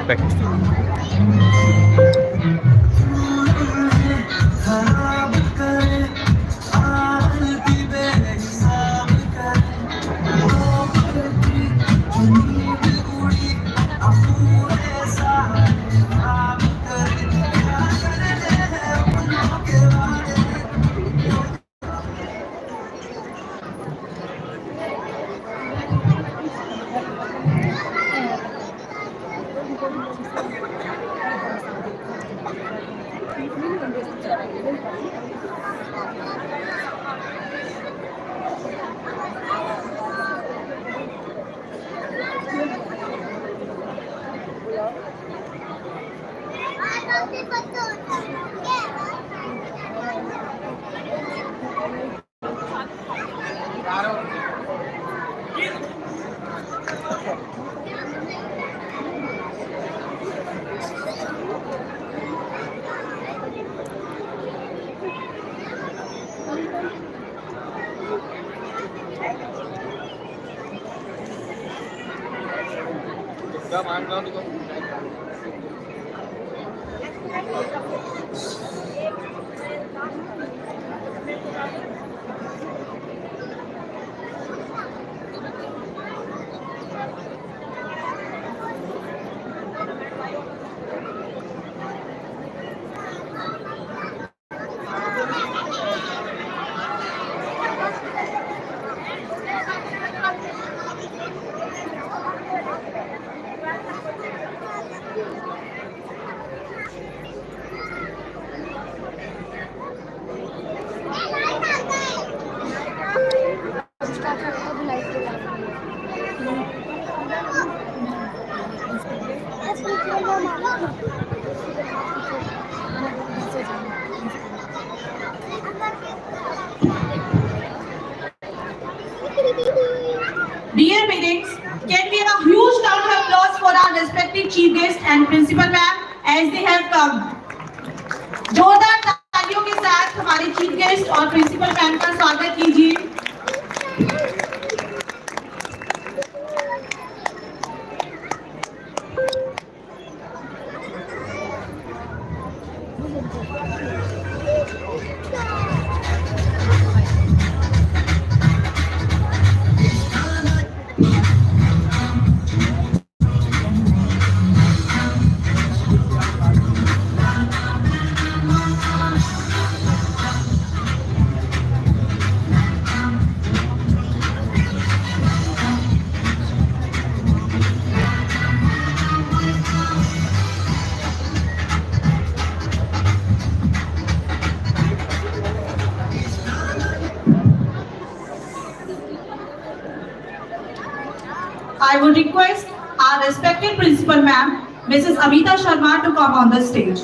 respect. Dear parents, can we have a huge round of applause for our respected chief guest and principal ma'am as they have come. जोरदार तालियों के साथ हमारे chief guest और principal ma'am का स्वागत कीजिए. I would request our respected principal ma'am, Mrs. Amita Sharma, to come on the stage.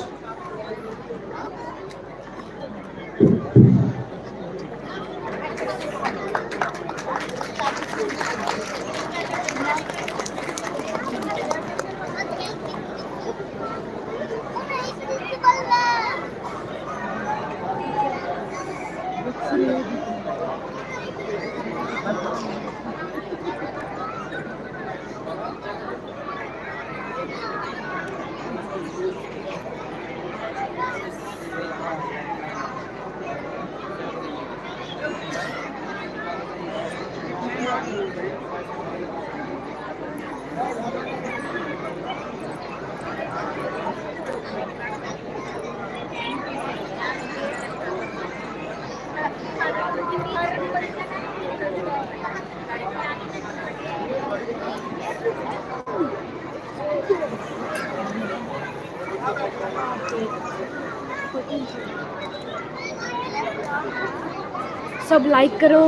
सब लाइक करो.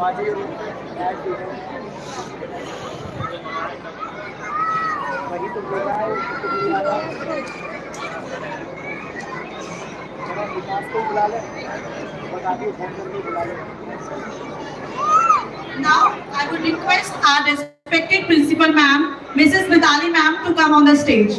वही तो बोल रहा है उसको बुला लो। चलो विकास को बुला ले, बता दियो फोन करके बुला ले। Now, I would request our respected principal ma'am, Mrs. Mitali ma'am, to come on the stage.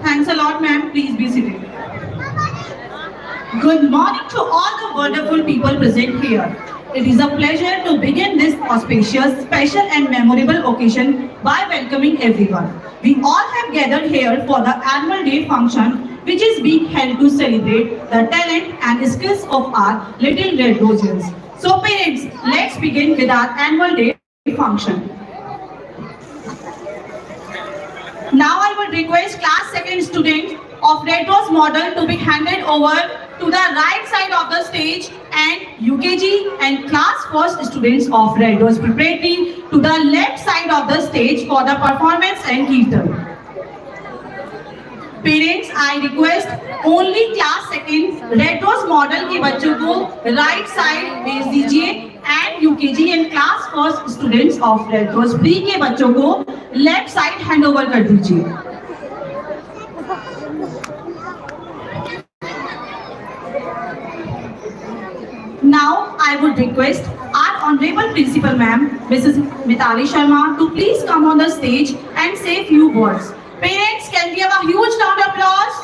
Thanks a lot, ma'am. Please be seated. Good morning to all the wonderful people present here. It is a pleasure to begin this auspicious, special and memorable occasion by welcoming everyone. We all have gathered here for the annual day function which is being held to celebrate the talent and skills of our little Red Rosians. So parents, let's begin with our annual day function. Now I would request class 2nd student of Red Rose model to be handed over to the right side of the stage and UKG and class 1st students of Red Rose preparatory to the left side of the stage for the performance and kirtan. Parents, I request only class 2nd Red Rose model के बच्चों को right side भेज दीजिए and UKG and class 1st students of Red Rose pre के बच्चों को left side hand over कर दीजिए. Now I would request our honorable principal ma'am, Mrs. Mitali Sharma, to please come on the stage and say few words. Parents, can we have a huge round of applause?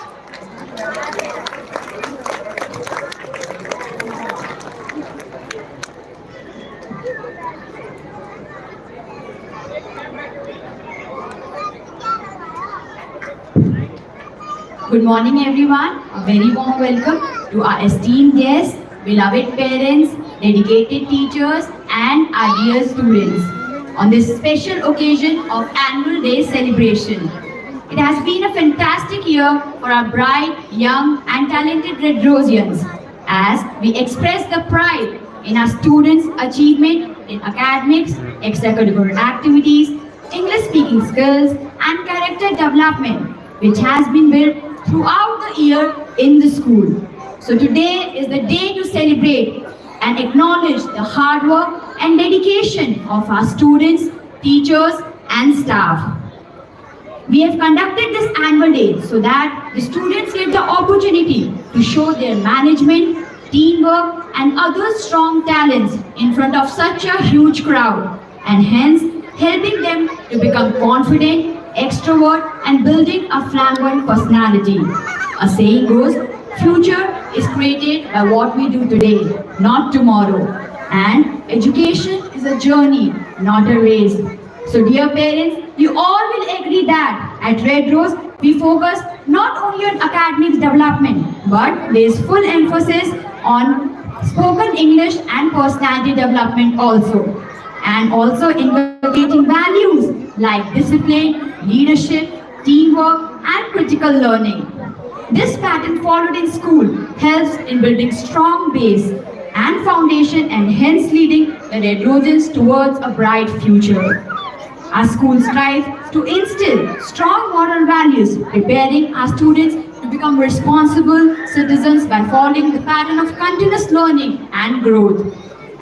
Good morning everyone, a very warm welcome to our esteemed guests, beloved parents, dedicated teachers and our dear students on this special occasion of Annual Day celebration. It has been a fantastic year for our bright, young and talented Red Rosians as we express the pride in our students' achievement in academics, extracurricular activities, English speaking skills and character development which has been built throughout the year in the school. So today is the day to celebrate and acknowledge the hard work and dedication of our students, teachers and staff. We have conducted this annual day so that the students get the opportunity to show their management, teamwork and other strong talents in front of such a huge crowd and hence helping them to become confident, extrovert and building a flamboyant personality. A saying goes, future is created by what we do today, not tomorrow. And education is a journey, not a race. So dear parents, you all will agree that at Red Rose, we focus not only on academics development, but there is full emphasis on spoken English and personality development also. And also inculcating values like discipline, leadership, teamwork and critical learning. This pattern followed in school helps in building strong base and foundation and hence leading the Red Rosians towards a bright future. Our school strives to instill strong moral values, preparing our students to become responsible citizens by following the pattern of continuous learning and growth.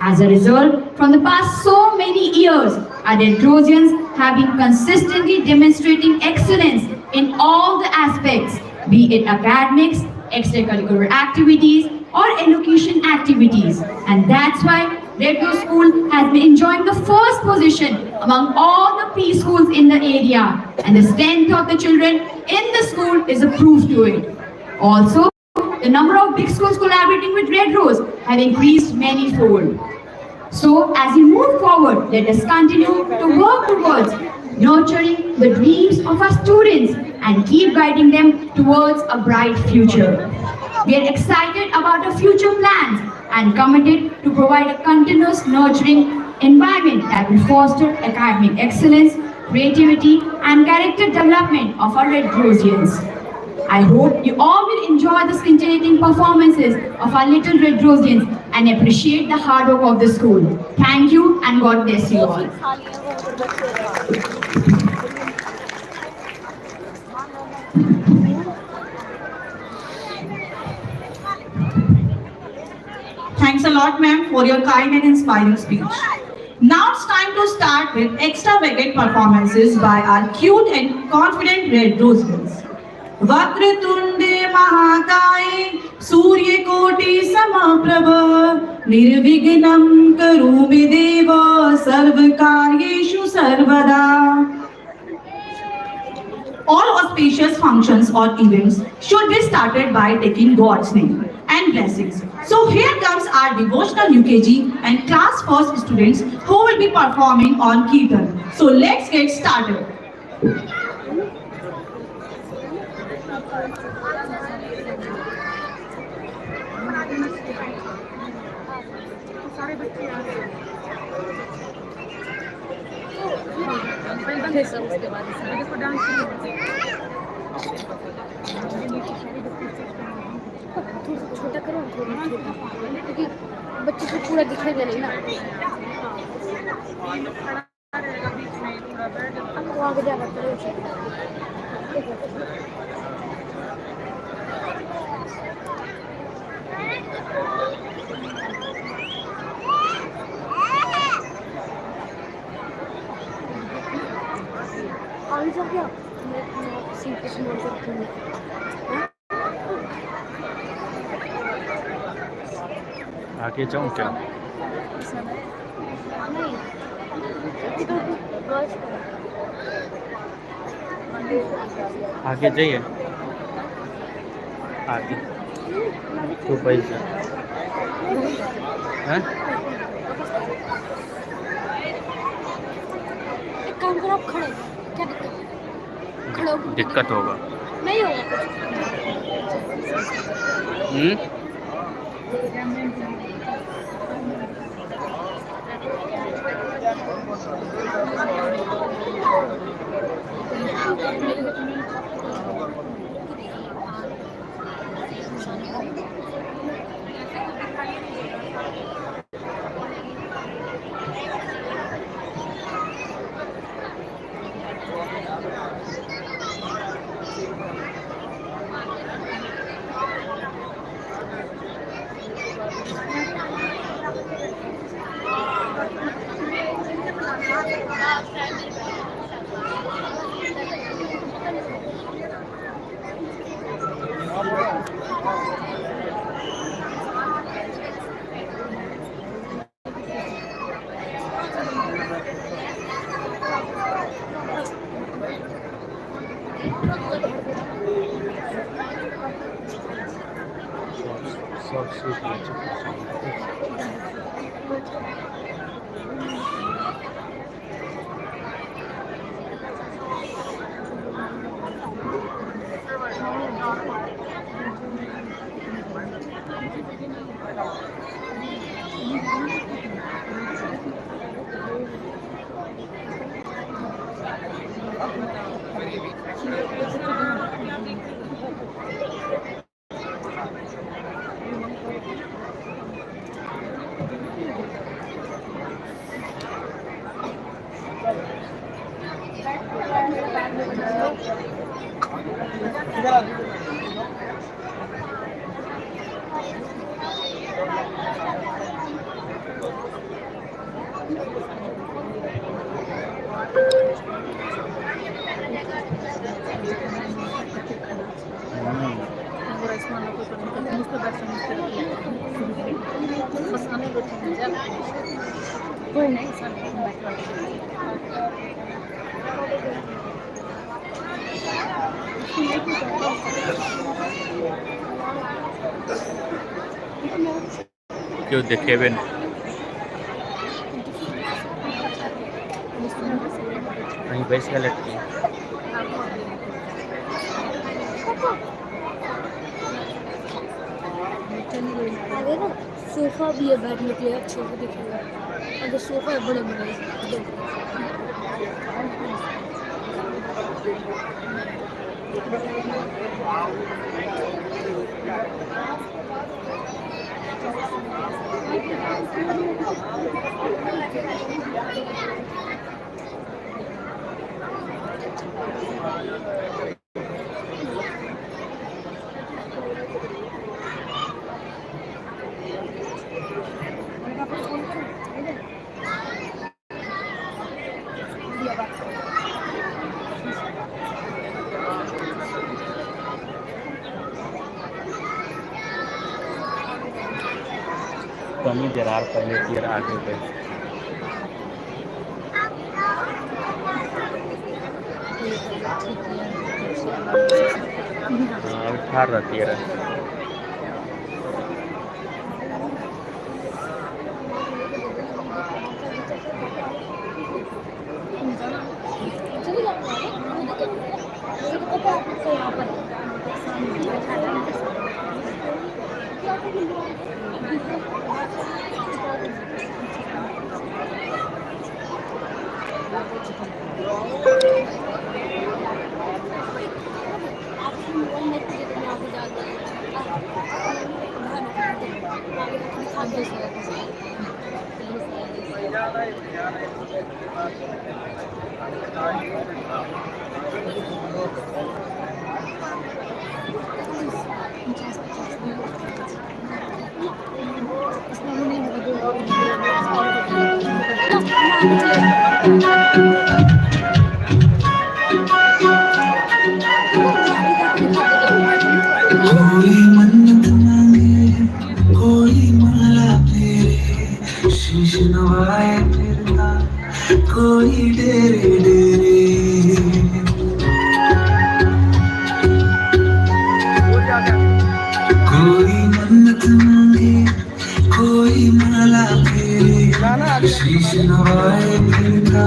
As a result, from the past so many years, Our Red Rosians have been consistently demonstrating excellence in all the aspects, be it academics, extracurricular activities, or elocution activities. And that's why Red Rose School has been enjoying the first position among all the preschools in the area. And the strength of the children in the school is a proof to it. Also, the number of big schools collaborating with Red Rose have increased many-fold. So, as we move forward, let us continue to work towards nurturing the dreams of our students and keep guiding them towards a bright future. We are excited about our future plans and committed to provide a continuous nurturing environment that will foster academic excellence, creativity, and character development of our Red Rosians. I hope you all will enjoy the scintillating performances of our little Red Rosians and appreciate the hard work of the school. Thank you and God bless you all. Thanks a lot, ma'am, for your kind and inspiring speech. Now it's time to start with extravagant performances by our cute and confident Red Rosians. वक्रतुंडे महाकाय सूर्यकोटि समप्रभ निर्विघ्नं करो मे देव सर्वकार्येषु सर्वदा. All auspicious functions or events should be started by taking God's name and blessings. So here comes our devotional UKG and class first students who will be performing on Kirtan. So let's get started. छोटा करो थोड़ी क्योंकि बच्चे को पूरा दिखेगा नहीं ना वो आगे जा आगे जा क्या सीट पे मोड़ सकती हूँ आगे जाऊँ क्या? आगे जाइए आगे तो पैसा हैं? एक काम करो आप खड़े क्या दिक्कत खड़ो दिक्कत होगा नहीं होगा क्यों देखे बिन वहीं बैठ के लटकी आगे ना सोफा भी है बैठने के लिए अच्छे से दिखेगा। अगर सोफा है बड़े बड़े कमी दरार कर लेती है आगे पे। हाँ अभी ठार रहती है कोई मन्नत मांगे कोई माला फेरे शीश नवाए फिरता कोई डेरे डेरे कोई मन्नत मांगे कोई माला फेरे शीश नवाए फिरता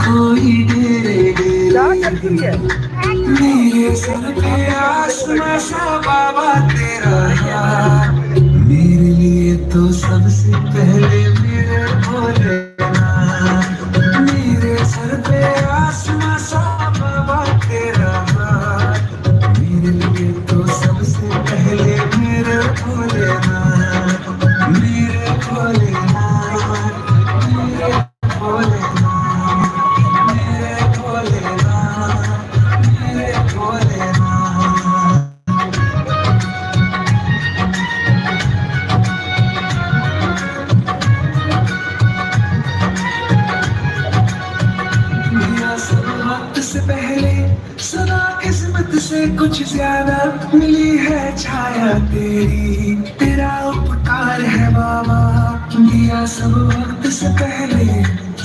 कोई डेरे डेरे मेरे सर पे आसमां सा बाबा तेरा यार मेरे लिए तो सबसे पहले मेरे भोलेनाथ मेरे सर पे आसमां सा बाबा तेरा यार मेरे लिए तो सबसे पहले मेरे भोलेनाथ मेरे भोलेनाथ मेरे भोलेनाथ मेरे भोलेनाथ मेरे भोलेनाथ मेरा सब वक्त से पहले सदा किस्मत से कुछ ज्यादा मिली है छाया तेरी तेरा उपकार है बाबा दिया सब वक्त से पहले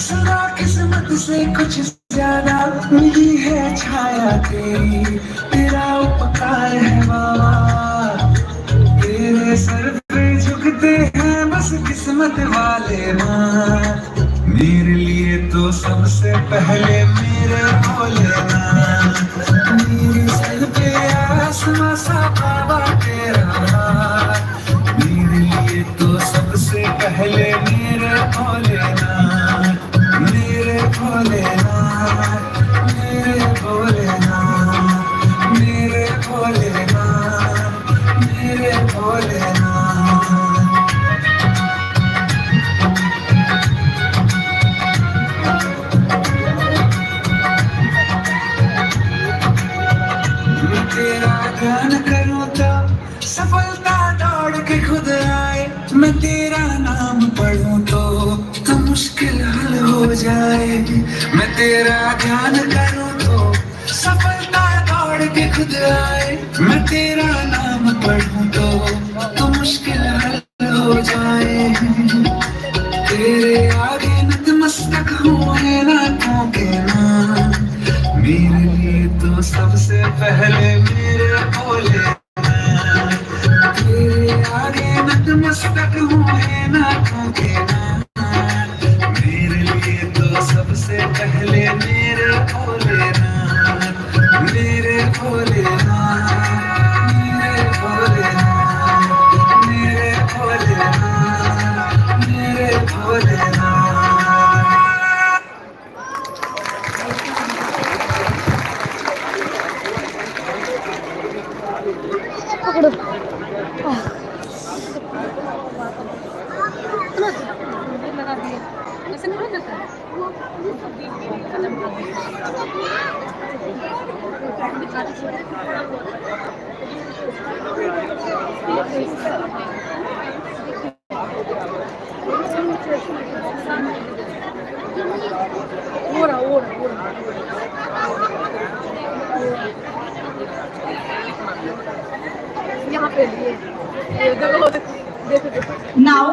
सदा किस्मत से कुछ ज्यादा मिली है छाया तेरी तेरा उपकार है बाबा तेरे सर पे झुकते हैं बस किस्मत वाले माँ मेरे लिए तो सबसे पहले मेरे भोलेनाथ मेरे सर पे आसमां सा बाबा तेरा मेरे लिए तो सबसे पहले मेरे भोलेनाथ मेरे भोलेनाथ मेरे भोलेनाथ मेरे भोलेनाथ मेरे भोलेनाथ तेरा ध्यान करूं तो सफलता दौड़ के खुद आए मैं तेरा नाम पढ़ूं तो मुश्किल हल हो जाए। मैं तेरा ध्यान करूं तो सफलता दौड़ के खुद आए। मैं तेरा नाम पढ़ूं तो मुश्किल हल हो जाए। तेरे आगे नतमस्तक हूँ है रातों के नाम। मेरे लिए तो सबसे पहले मेरे भोले। तेरे आगे नतमस्तक हूँ है नातों के नाम। मेरे लिए तो सबसे पहले मेरे भोलेनाथ। मेरे भोलेनाथ, मेरे भोलेनाथ, मेरे भोलेनाथ, मेरे भोलेनाथ। पकड़ो लगा दिए ऐसे नहीं होता है। ओरा ओरा ओरा यहाँ पे ये देखो देखो देखो। Now,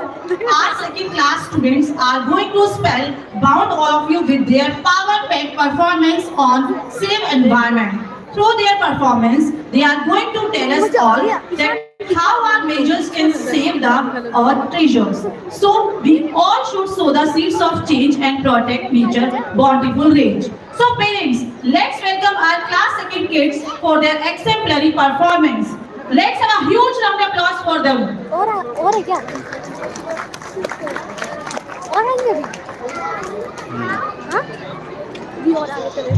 our second class students are going to spell bound all of you with their power-packed performance on Save Environment. Through their performance, they are going to tell us all that how our measures can save the earth treasures. So, we all should sow the seeds of change and protect nature bountiful range. So, parents, let's welcome our class second kids for their exemplary performance. Let's have a huge round of applause for them. और है क्या? और है भी? हाँ? भी और आगे चले।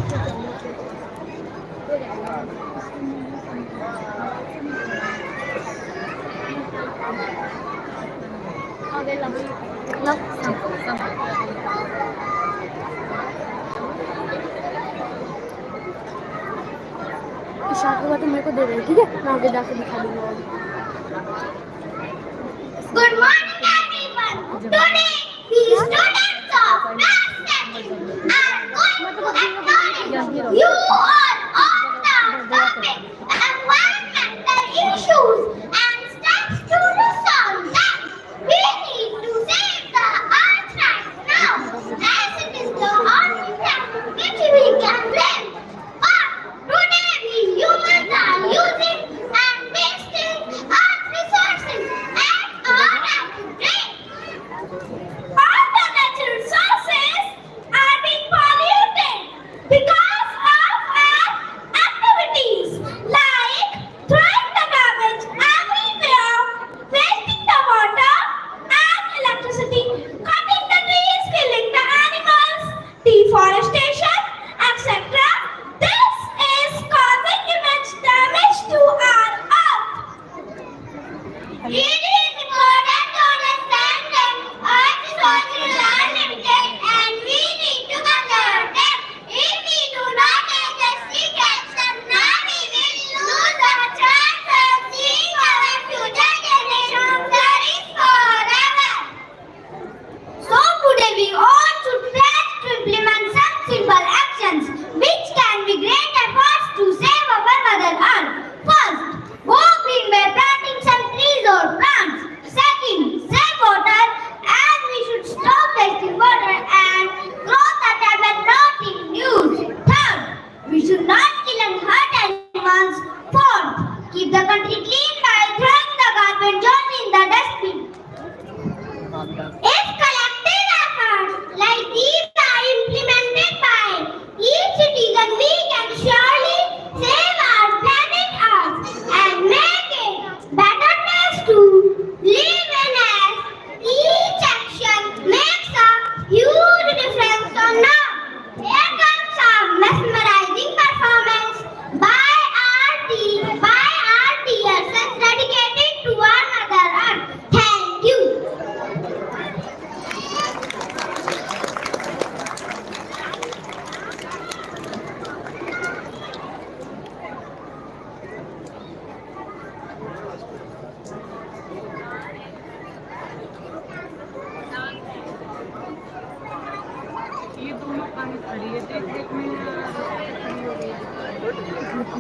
आगे लग इशारा हुआ तो मेरे को दे दे, ठीक है? मैं आगे जाके दिखा दूंगा। Good morning, everyone. Today, we students of class second are going to acknowledge you all on the topic environmental issues and steps to resolve them. We need to save the earth right now, as it is the only thing which we can live. But today, we humans are using and wasting earth resources at a rapid rate. All the natural resources are being polluted because of our activities like throwing the garbage everywhere, wasting the water and electricity, cutting the trees, killing the animals, deforestation, etc. This is causing immense damage to our earth. It is important to understand that earth resources are limited and we need to conserve them. If we do not take drastic action, now we will lose our chance of seeing our future generations flourish forever. So today we all should pledge to implement some simple actions which can be great efforts to save our Mother Earth. First, go green by planting some trees or plants. Second, save water as we should stop wasting water and grow the tablet not in use. Third, we should not kill and hurt animals. Fourth, keep the country clean by throwing the garbage only in the dustbin. If collective efforts like these are implemented by each citizen, we can surely save our planet Earth and make it better place to live in as each action makes a huge difference on Earth. Here comes our mesmerizing performance.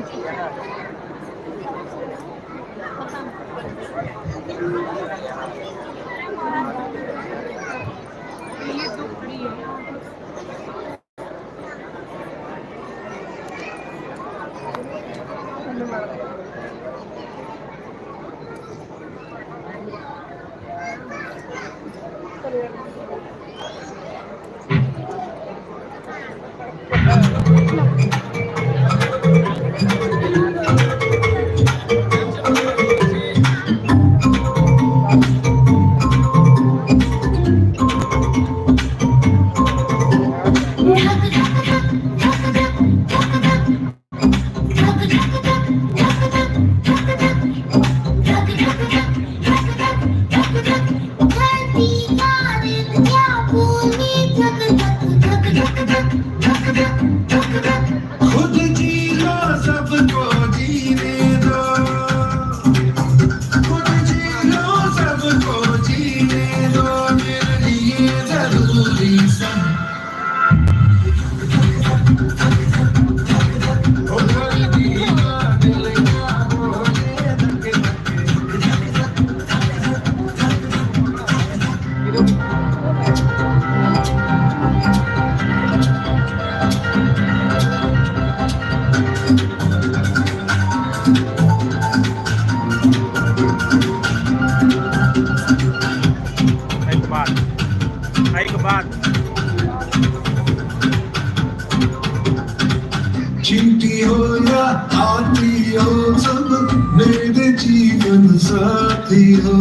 ये तो खड़ी है। खुद जी लो सबको जीने दो, खुद जी लो सबको जीने दो, मेरे लिए जरूरी सब एक बात चींटी हो या हाथी हो सब मेरे जीवन साथी हो।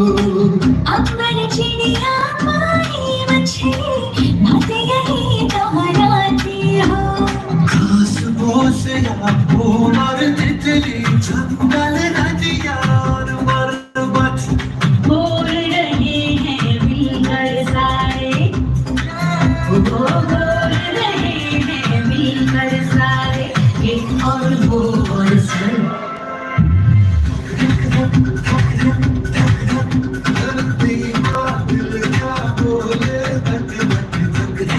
अकबर चिड़िया माही मछली नाते यही दोहराती हो। घास भूस या फूल तितली जंगल नदिया और पर्वत बोल रहे हैं मिलकर सारे, बोल रहे हैं मिलकर सारे, एक और वो और सर। धरती का दिल क्या बोले धक धक धक धक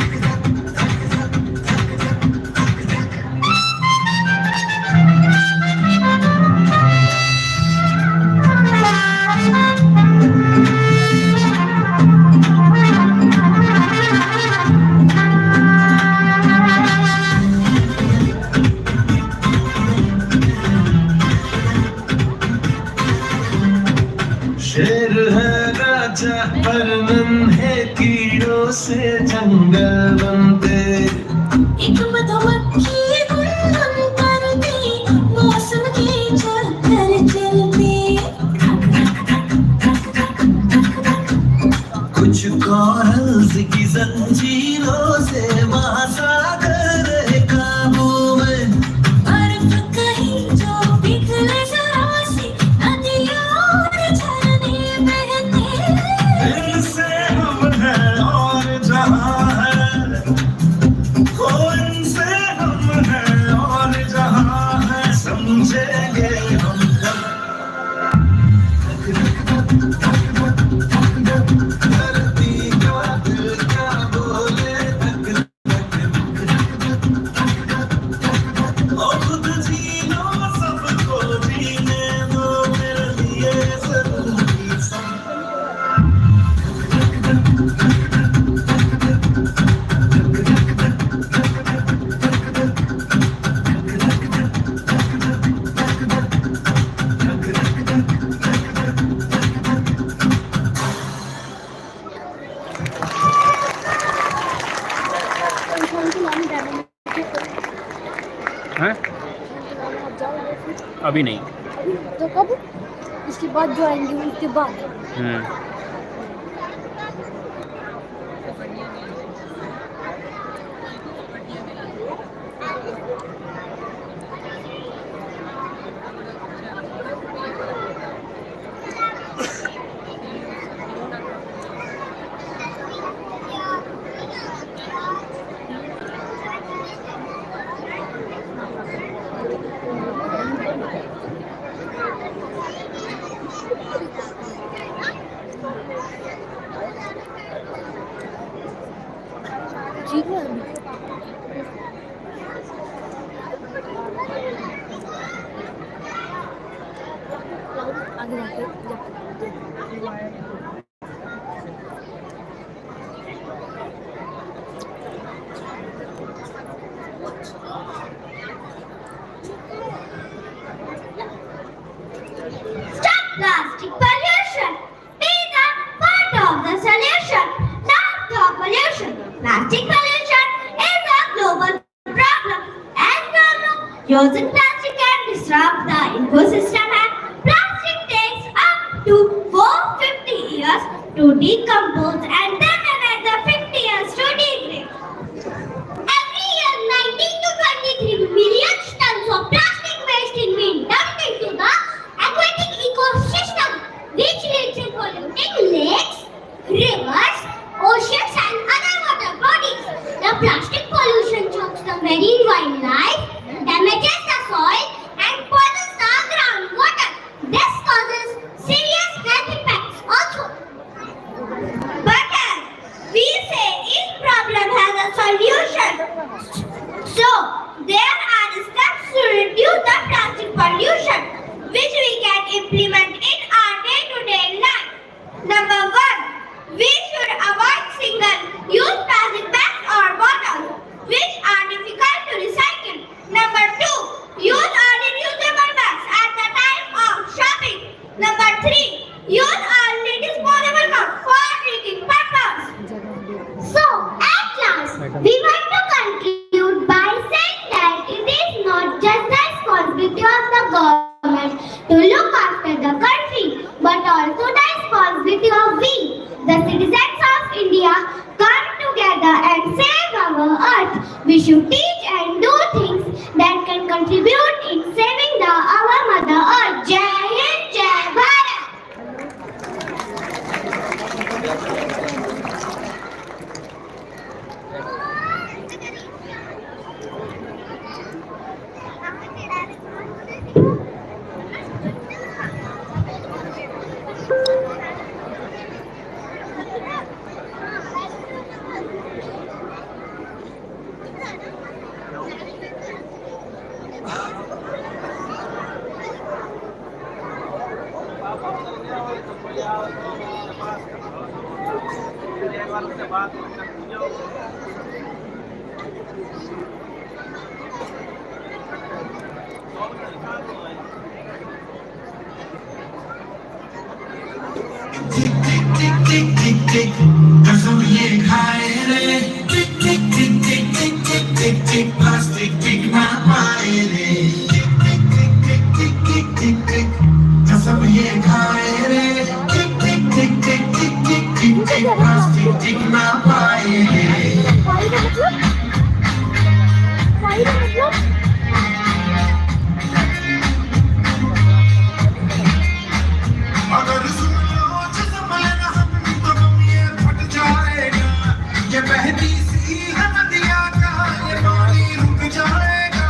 शेर है राजा पर नन्हे कीड़ों से जंगल बनते। एक मधुमक्खी गुलगुल करती मौसम की चक्कर चलती। कुछ कॉरल्स की जंजीरों से महासागर है काबू में। बर्फ कहीं जो पिघले जरा सी नदियाँ और झरने बहते। इनसे हम हैं और जहाँ है, हो इनसे हम हैं और जहाँ है, समझेंगे हम कब। धरती का दिल क्या बोले धक धक धक। ओ खुद जी लो सबको जीने दो, मेरे लिए जरूरी सब। हैं? अभी नहीं। तो कब? इसके बाद जो आएंगे उसके बाद। आगे जाके Stop plastic pollution. Be the part of the solution, not the pollution. Plastic pollution is a global problem. As we all know, using plastic can disrupt the ecosystem, and plastic takes up to 450 years to decompose and then another 50 years to degrade. Every year, 19 to 23 million tons of plastic waste is being dumped into the aquatic ecosystem, which leads to polluting lakes, rivers, oceans, and other water bodies. The plastic pollution chokes the marine wildlife, damages the soil, and poisons the groundwater. This causes serious health effects also. But as we say, each problem has a solution. So, there are steps to reduce the plastic pollution, which we can implement in our day-to-day life. Number 1, we should avoid single-use plastic bags or bottles, which are difficult to recycle. Number 2, use only reusable bags at the time of shopping. Number 3, use only disposable cups for drinking purpose. So, at last, we want to conclude by saying that it is not just the responsibility of the government to look after the country, but also the responsibility of we, the citizens of India, come together and save our earth. We should teach and do things that can contribute in saving our mother earth. Jai Hind, Jai Bharat. टिक टिक टिक टिक टिक कसम ये खाए रे टिक टिक टिक टिक टिक टिक टिक टिक plastic टिक ना पाए रे टिक टिक टिक टिक टिक टिक टिक कसम ये खाए रे टिक टिक टिक टिक टिक टिक टिक टिक प्लास्टिक टिक ना पाए रे अगर सुन लो जिस्म लेना हम तो गम ये फट जाएगा ये बहती सी है नदियाँ का ये पानी रुक जाएगा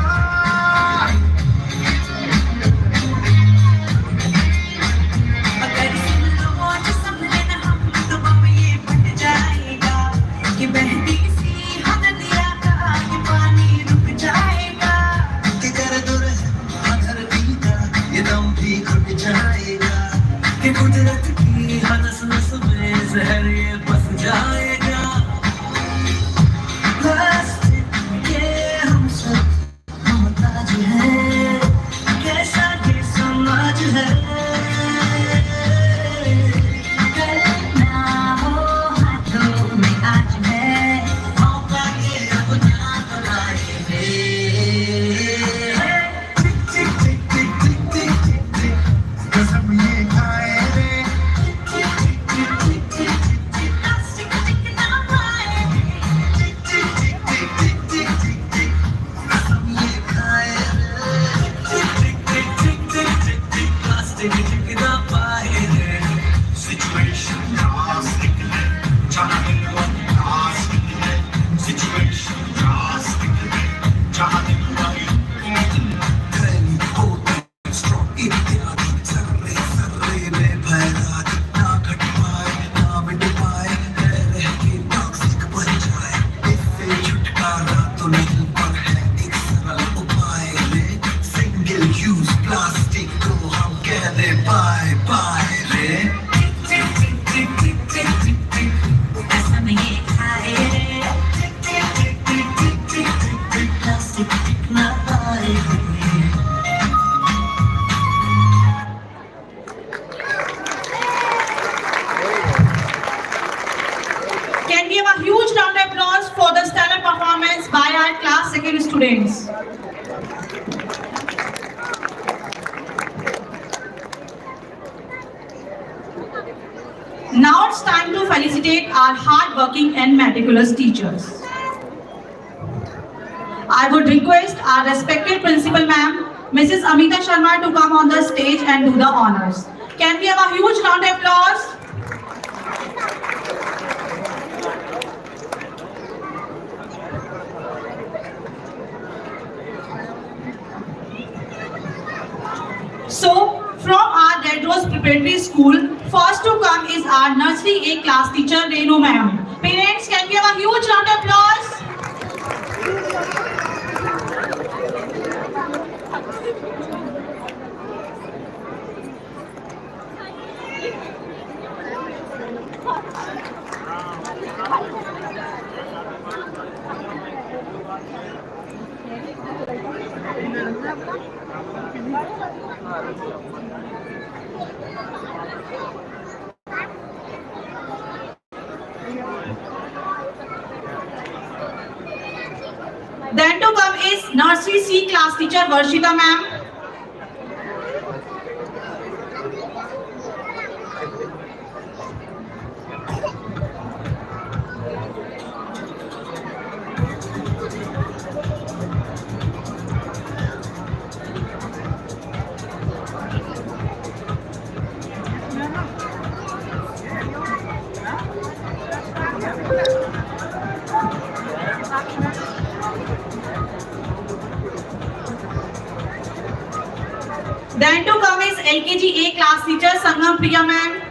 आए Can we have a huge round of applause for the stellar performance by our class 2nd students? Now it's time to felicitate our hard-working and meticulous teachers. I would request our respected principal ma'am, Mrs. Amita Sharma, to come on the stage and do the honors. Can we have a huge round of applause? So, from our Red Rose Preparatory School, first to come is our Nursery A class teacher, Renu ma'am. Parents, can we have a huge round of applause? Then to come is Nursery C class teacher, Varshita ma'am. Then to come is LKG A class teacher, Sangam Priya ma'am.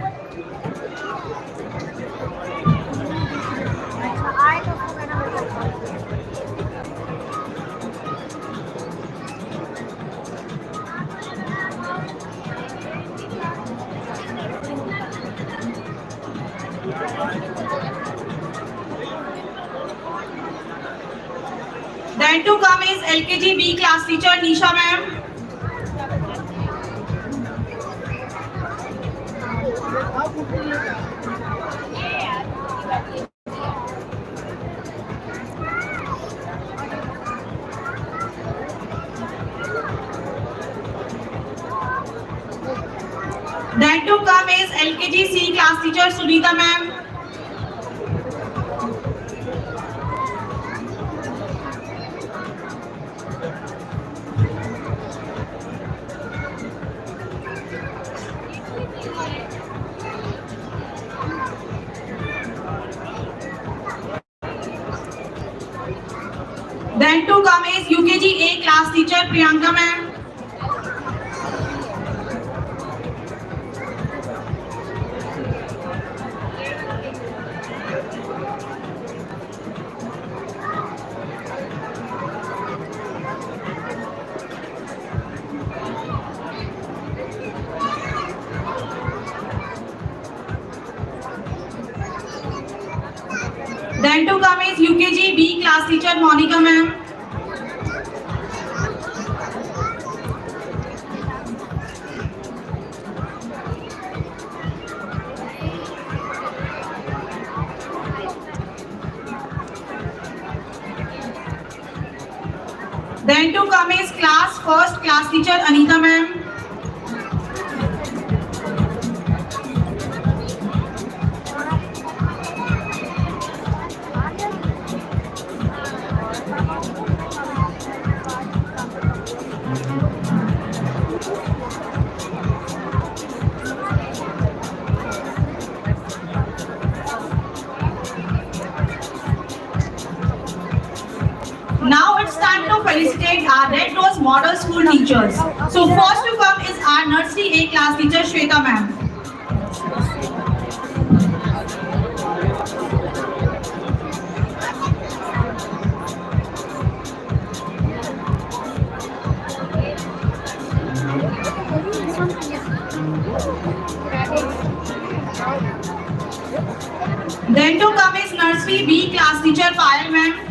Then to come is LKG B class teacher, Nisha ma'am. Then to come is LKG C class teacher, Sunita ma'am. Then to come is UKG A class teacher, Priyanka ma'am. Then to come is UKG B class teacher, Monica ma'am. Then to come is class first class teacher, Anita ma'am. Now it's time to felicitate our Red Rose Model School teachers. So first to come is our Nursery A class teacher, Shweta ma'am. Then to come is Nursery B class teacher, Payal ma'am.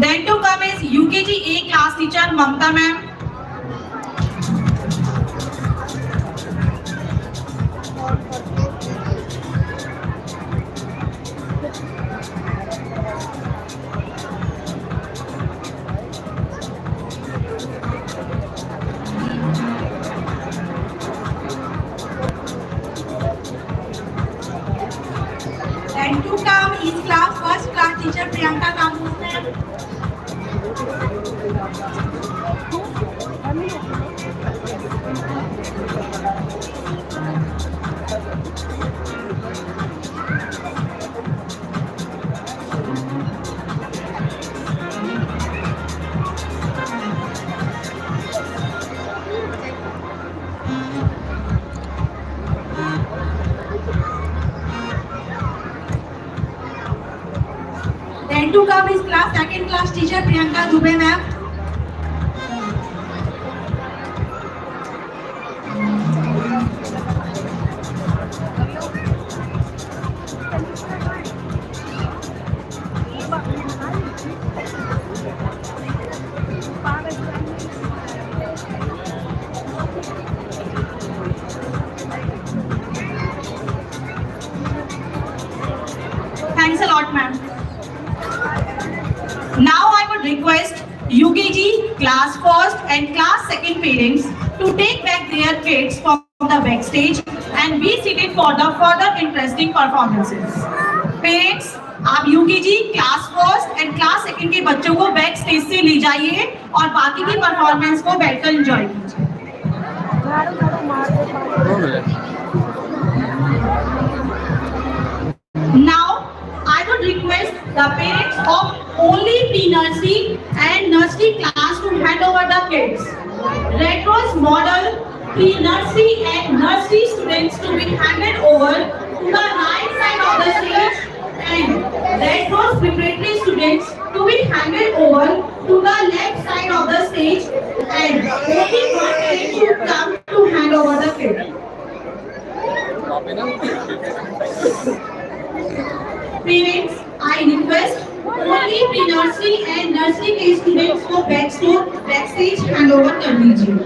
Then to come is UKG A class teacher Mamta ma'am. Then to come is class first class teacher Priyanka Kamus ma'am. Then to come is class second class teacher Priyanka Dubey ma'am. Thanks a lot ma'am. Now I would request UKG class first and class second parents to take back their kids from the backstage and be seated for the further interesting performances. Parents, आप UKG class first and class second के बच्चों को back stage से ले जाइए और बाकी की परफॉर्मेंस को बैठकर एंजॉय कीजिए. Now I would request the parents of only pre-nursery and nursery class to hand over the kids. Red Rose model pre-nursery and nursery students to be handed over to the right side of the stage, and Red Rose preparatory students to be handed over to the left side of the stage, and only one parent should come to hand over the kids. Parents, I request only pre-nursery and nursery के students को backstage handover कर दीजिए.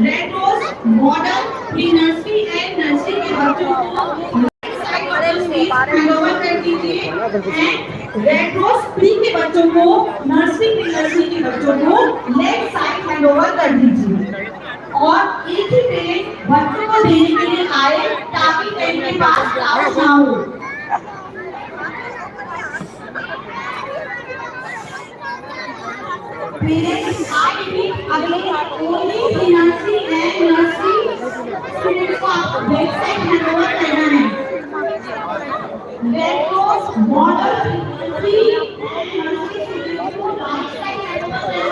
Red Rose model pre-nursery and nursery के बच्चों को right side of the stage handover कर दीजिए, and Red Rose pre के बच्चों को nursery pre-nursery के बच्चों को left side handover कर दीजिए. और एक ही पेरेंट बच्चों को देने के लिए आए ताकि पेरेंट के पास क्लास ना हो. Parents, I repeat again, only pre-nursery and nursery students को बैक साइड हैंडओवर करना है. Red Rose model pre and nursery students को राइट साइड हैंडओवर करना है.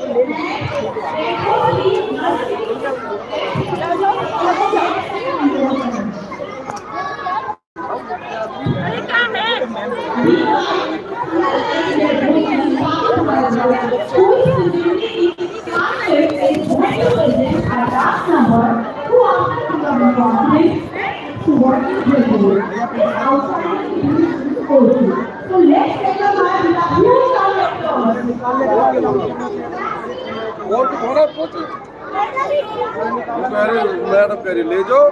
Red Rose pre nursery So let's take a mind with a huge round of applause. और थोड़ा कुछ madam करी ले जाओ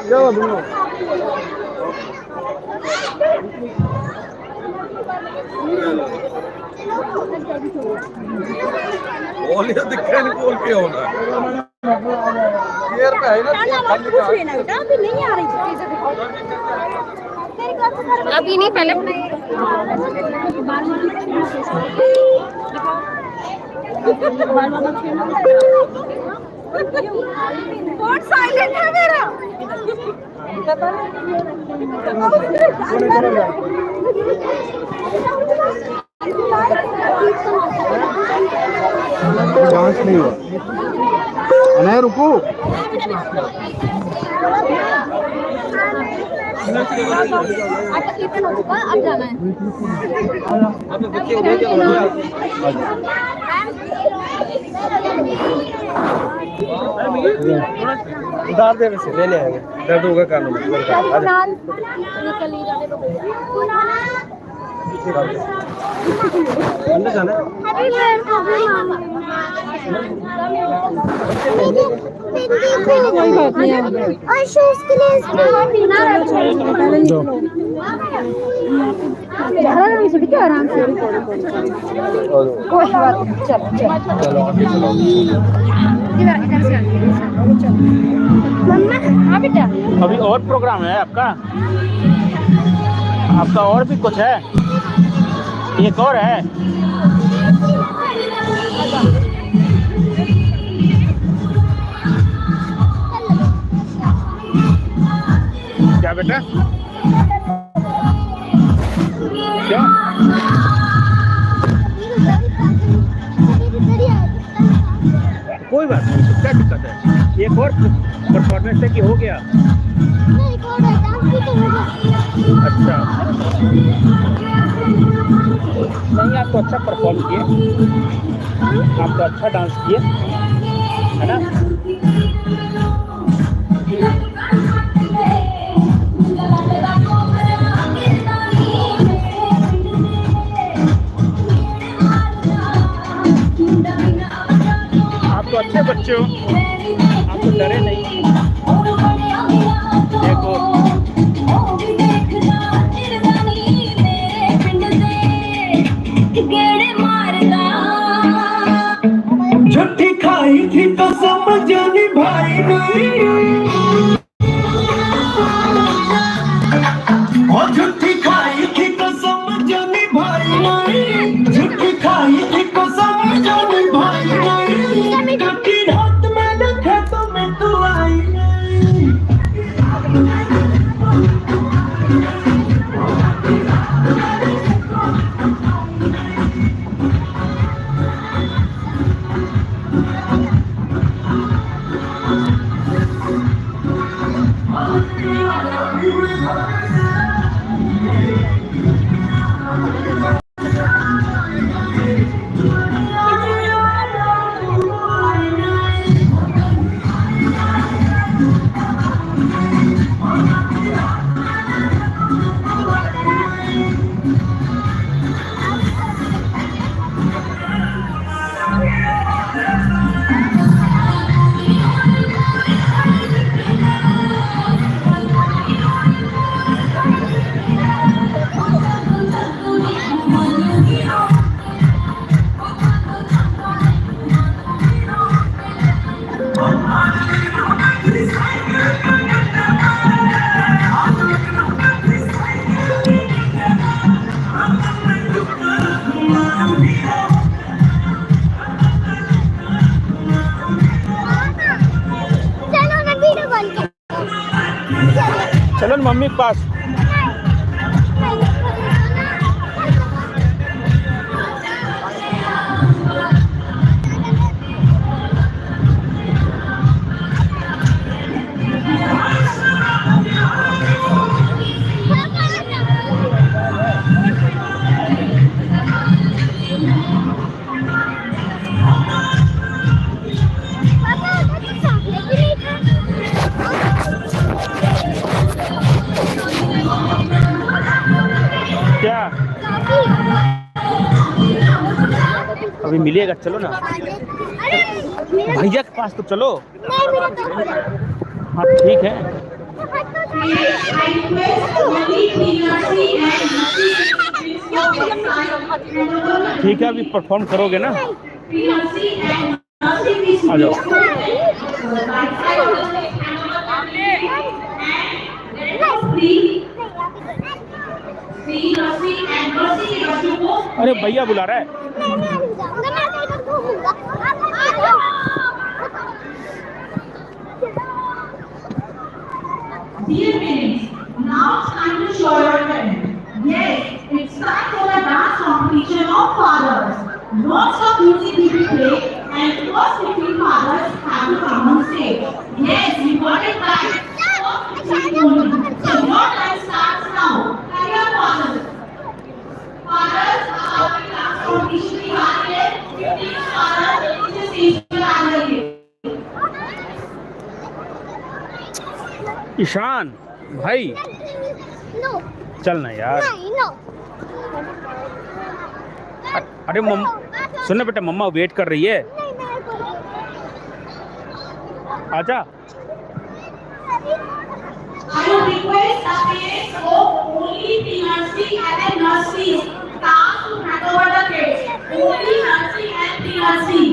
क्या बोलो बोल ये दिखे नहीं बोल के होना ईयर पे है ना खाली का अभी नहीं आ रही अभी नहीं पहले बहुत साइलेंट है मेरा डांस नहीं हुआ नहीं रुको अब जाना है। उधार दे वैसे लेने आएंगे दर्द होगा कानों में अंदर जाना है। और शूज के लिए आराम से बिठो आराम से कोई बात नहीं चलो इधर से मम्मा हाँ बेटा अभी और प्रोग्राम है आपका और भी कुछ है एक और है क्या बेटा क्या कोई बात नहीं क्या दिक्कत है एक और परफॉर्मेंस है कि हो गया अच्छा नहीं आप तो अच्छा परफॉर्म किए आप तो अच्छा डांस किए है ना आप तो अच्छे बच्चे हो आप तो डरे नहीं देखो झूठी खाई थी कसम जानी भाई नहीं और झूठी खाई थी कसम जानी भाई नहीं झूठी खाई थी कसम जानी भाई नहीं झूठी रात में देखे तो मैं तू आई नहीं चलो ना मम्मी के पास क्या अभी मिलेगा चलो ना भैया के पास तो चलो हाँ ठीक है ठीक है अभी परफॉर्म करोगे ना आ जाओ अरे भैया बुला रहा है Dear parents, now it's time to show your talent. Yes, it's time for a dance competition of fathers. Don't stop using the play and first 15 fathers have to come on stage. Yes, we got it right. First 15 only. So your time starts now. Carry on, fathers. Fathers, आपकी class competition की बात है. 15 fathers इसे stage पर आ जाइए. ईशान भाई no चल ना यार. नहीं नो अरे सुनना बेटा, मम्मा वेट कर रही है. आजा. I would request the parents of only the nursery and the nursery staff to hand over the kids. Only nursery and the nursery.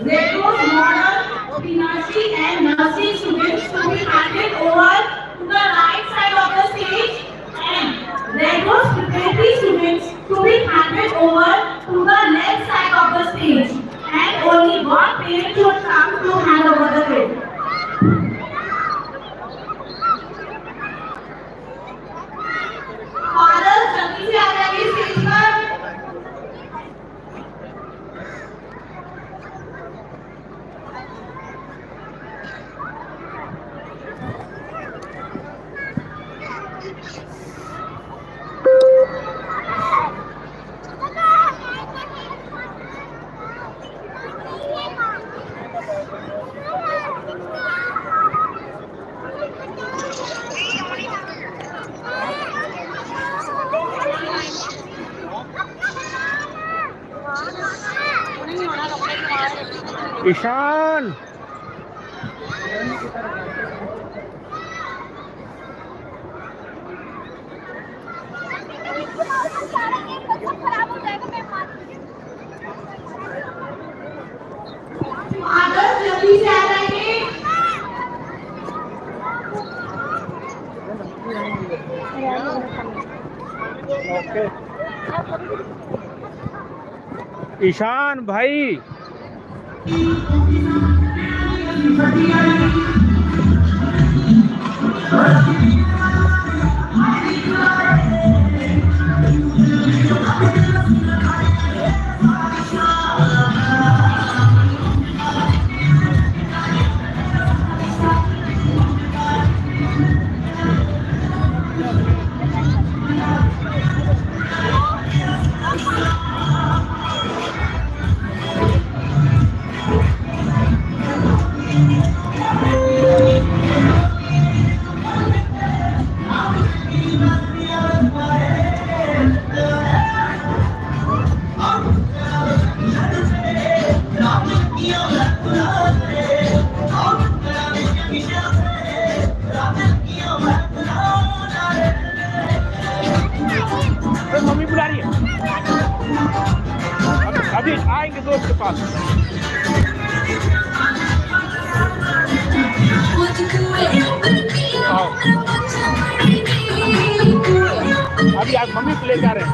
Red Rose model, the nursery and nursery students to be handed over to the right side of the stage, and Red Rose preparatory students to be handed over to the left side of the stage. And only one parent should come to hand over the kid. Fathers, जल्दी से आ जाइए stage पर. Ishan Fathers, जल्दी से आ जाइए. ईशान भाई mummy बुला रही है. अभी आएंगे दोस्त के पास. अभी आप मम्मी को लेकर आ रहे हैं.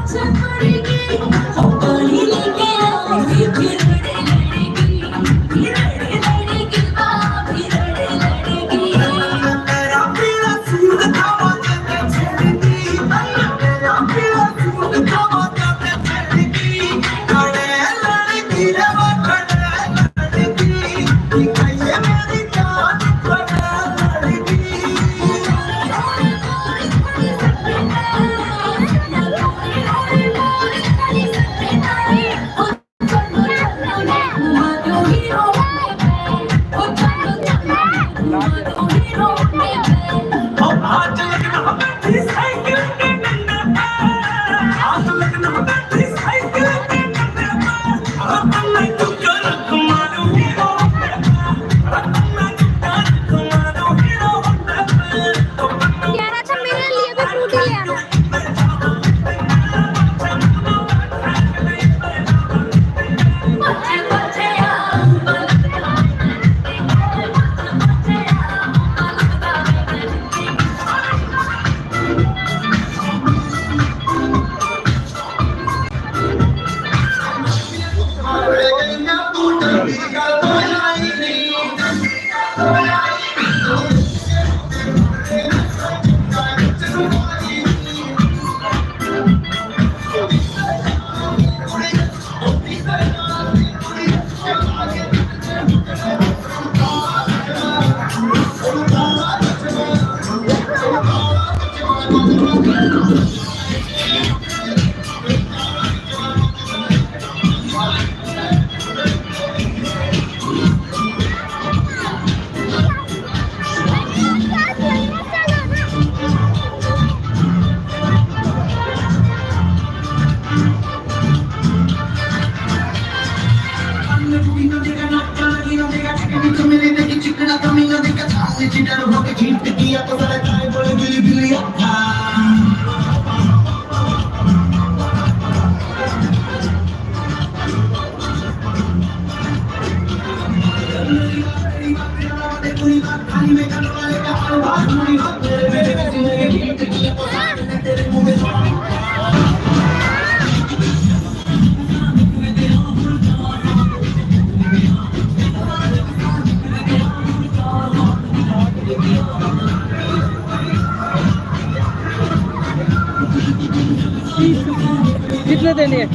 कितने देने हैं?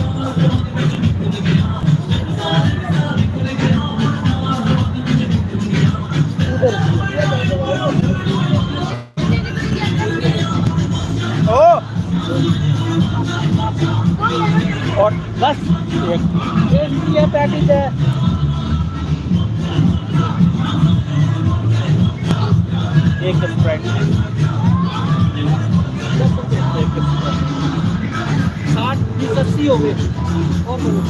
ओ और बस ये पैकेज है। एक स्प्राइट 60 20 80 हो गए और बोलो।